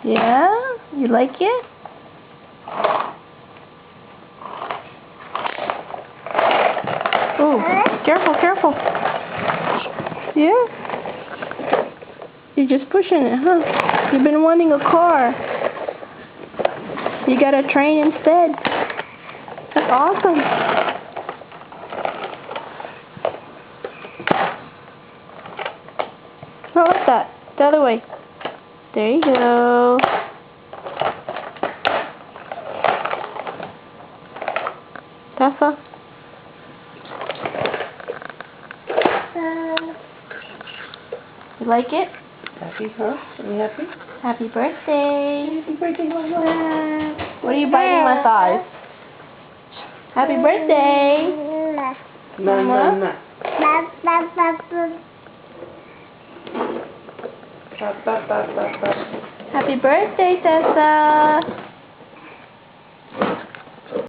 Yeah? You like it? Oh, careful, careful. Yeah? You're just pushing it, huh? You've been wanting a car. You got a train instead. That's awesome. Oh, what's that? The other way. There you go. Tessa? You like it? Happy, huh? Are you happy? Happy birthday. Happy birthday, Mama. What are you biting my thighs? Happy birthday. Mama. Happy birthday, Tessa.